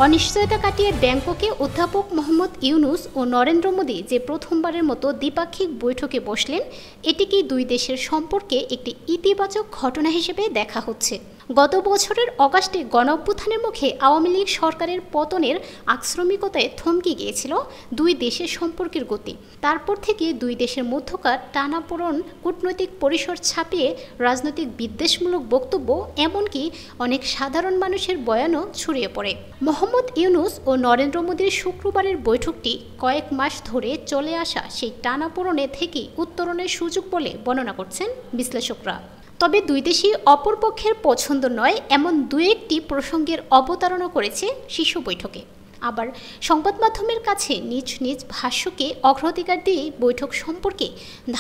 অনিশ্চয়তা কাটিয়ে ব্যাংককে অধ্যাপক মোহাম্মদ ইউনূস ও নরেন্দ্র মোদী যে প্রথমবারের মতো দ্বিপাক্ষিক বৈঠকে বসলেন, এটিকে দুই দেশের সম্পর্কে একটি ইতিবাচক ঘটনা হিসেবে দেখা হচ্ছে। গত বছরের অগাস্টে গণঅভ্যুত্থানের মুখে আওয়ামী লীগ সরকারের পতনের আকস্মিকতায় থমকে গিয়েছিল দুই দেশের সম্পর্কের গতি। তারপর থেকে দুই দেশের মধ্যকার টানাপোড়েন কূটনৈতিক পরিসর ছাপিয়ে রাজনৈতিক বিদ্বেষমূলক বক্তব্য, এমনকি অনেক সাধারণ মানুষের বয়ানও ছড়িয়ে পড়ে। মোহাম্মদ ইউনূস ও নরেন্দ্র মোদীর শুক্রবারের বৈঠকটি কয়েক মাস ধরে চলে আসা সেই টানাপোড়েনে থেকে উত্তরণের সুযোগ বলে বর্ণনা করছেন বিশ্লেষকরা। তবে দুই দেশই অপরপক্ষের পছন্দ নয় এমন দু একটি প্রসঙ্গের অবতারণা করেছে শীর্ষ বৈঠকে। আবার সংবাদ মাধ্যমের কাছে নিজ নিজ ভাষ্যকে অগ্রাধিকার দিয়ে বৈঠক সম্পর্কে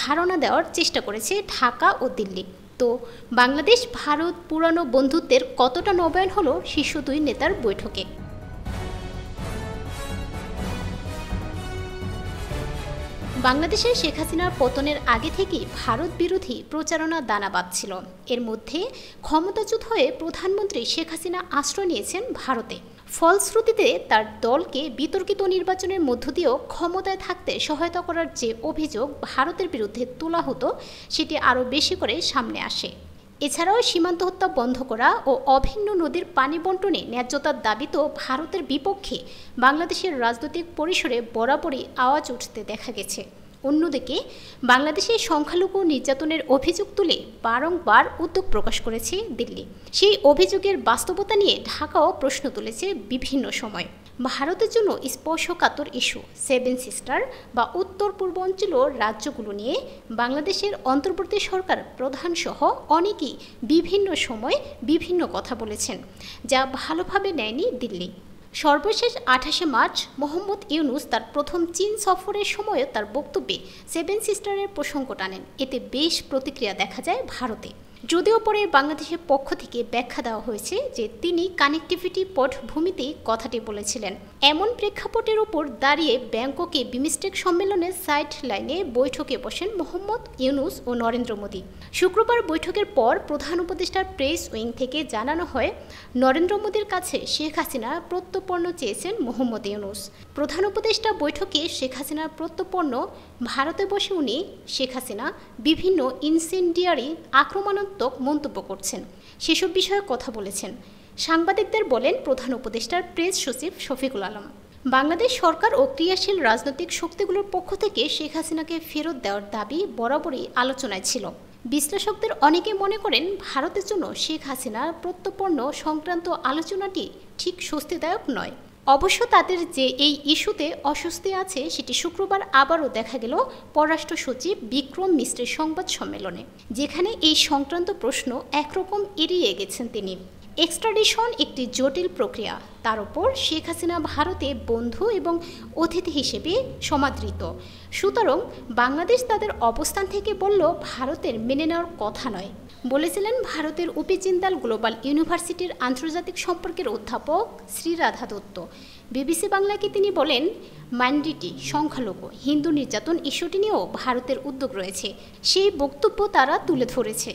ধারণা দেওয়ার চেষ্টা করেছে ঢাকা ও দিল্লি। তো বাংলাদেশ ভারত পুরানো বন্ধুত্বের কতটা নবায়ন হলো শীর্ষ দুই নেতার বৈঠকে? বাংলাদেশের শেখ হাসিনার পতনের আগে থেকেই ভারত বিরোধী প্রচারণা দানা বাঁধছিল। এর মধ্যে ক্ষমতাচ্যুত হয়ে প্রধানমন্ত্রী শেখ হাসিনা আশ্রয় নিয়েছেন ভারতে। ফলশ্রুতিতে তার দলকে বিতর্কিত নির্বাচনের মধ্য দিয়েও ক্ষমতায় থাকতে সহায়তা করার যে অভিযোগ ভারতের বিরুদ্ধে তোলা হতো, সেটি আরও বেশি করে সামনে আসে। এছাড়াও সীমান্ত হত্যা বন্ধ করা ও অভিন্ন নদীর পানি বণ্টনে ন্যায্যতার দাবিতেও ভারতের বিপক্ষে বাংলাদেশের রাজনৈতিক পরিসরে বরাবরই আওয়াজ উঠতে দেখা গেছে। অন্যদিকে বাংলাদেশের সংখ্যালঘু নির্যাতনের অভিযোগ তুলে বারংবার উদ্বেগ প্রকাশ করেছে দিল্লি। সেই অভিযোগের বাস্তবতা নিয়ে ঢাকাও প্রশ্ন তুলেছে বিভিন্ন সময়। ভারতের জন্য স্পর্শকাতর ইস্যু সেভেন সিস্টার বা উত্তর পূর্বাঞ্চল রাজ্যগুলো নিয়ে বাংলাদেশের অন্তর্বর্তী সরকার প্রধানসহ অনেকেই বিভিন্ন সময় বিভিন্ন কথা বলেছেন, যা ভালোভাবে নেয়নি দিল্লি। সর্বশেষ 28 মার্চ মোহাম্মদ ইউনূস তার প্রথম চীন সফরের সময় তার বক্তব্যে সেভেন সিস্টারের প্রসঙ্গ টানেন। এতে বেশ প্রতিক্রিয়া দেখা যায় ভারতে। যদিও পরে বাংলাদেশের পক্ষ থেকে ব্যাখ্যা দেওয়া হয়েছে যে তিনি কানেক্টিভিটি পটভূমিতেই কথাটি বলেছিলেন। এমন প্রেক্ষাপটের উপর দাঁড়িয়ে ব্যাংককে বিমস্টেক সম্মেলনের সাইড লাইনে বৈঠকে বসেন মোহাম্মদ ইউনূস ও নরেন্দ্র মোদী। শুক্রবার বৈঠকের পর প্রধান উপদেষ্টার প্রেস উইং থেকে জানানো হয়, নরেন্দ্র মোদীর কাছে শেখ হাসিনার প্রত্যর্পণ চেয়েছেন মোহাম্মদ ইউনূস। প্রধান উপদেষ্টা বৈঠকে শেখ হাসিনার প্রত্যর্পণ, ভারতে বসে উনি শেখ হাসিনা বিভিন্ন ইনসেন্ডিয়ারি আক্রমণাত্মক মন্তব্য করছেন, সেসব বিষয়ে কথা বলেছেন। সাংবাদিকদের বলেন প্রধান উপদেষ্টার প্রেস সচিব শফিকুল আলম। বাংলাদেশ সরকার ও ক্রিয়াশীল রাজনৈতিক শক্তিগুলোর পক্ষ থেকে শেখ হাসিনাকে ফেরত দেওয়ার দাবি বরাবরই আলোচনায় ছিল। বিশ্লেষকদের অনেকে মনে করেন ভারতের জন্য শেখ হাসিনার প্রত্যর্পণ সংক্রান্ত আলোচনাটি ঠিক স্বস্তিদায়ক নয়। অবশ্য তাদের যে এই ইস্যুতে অস্বস্তি আছে, সেটি শুক্রবার আবারও দেখা গেল পররাষ্ট্র সচিব বিক্রম মিশ্রের সংবাদ সম্মেলনে, যেখানে এই সংক্রান্ত প্রশ্ন একরকম এড়িয়ে গেছেন তিনি। এক্সট্রাডিশন একটি জটিল প্রক্রিয়া, তার উপর শেখ হাসিনা ভারতে বন্ধু এবং অতিথি হিসেবে সমাদৃত। সুতরাং বাংলাদেশ তাদের অবস্থান থেকে বলল ভারতের মেনে নেওয়ার কথা নয়। বলেছিলেন ভারতের UP জিন্দাল গ্লোবাল ইউনিভার্সিটির আন্তর্জাতিক সম্পর্কের অধ্যাপক শ্রীরাধা দত্ত। BBC বাংলাকে তিনি বলেন, মাইনরিটি, সংখ্যালঘু, হিন্দু নির্যাতন ইস্যুটি নিয়েও ভারতের উদ্যোগ রয়েছে। সেই বক্তব্য তারা তুলে ধরেছে।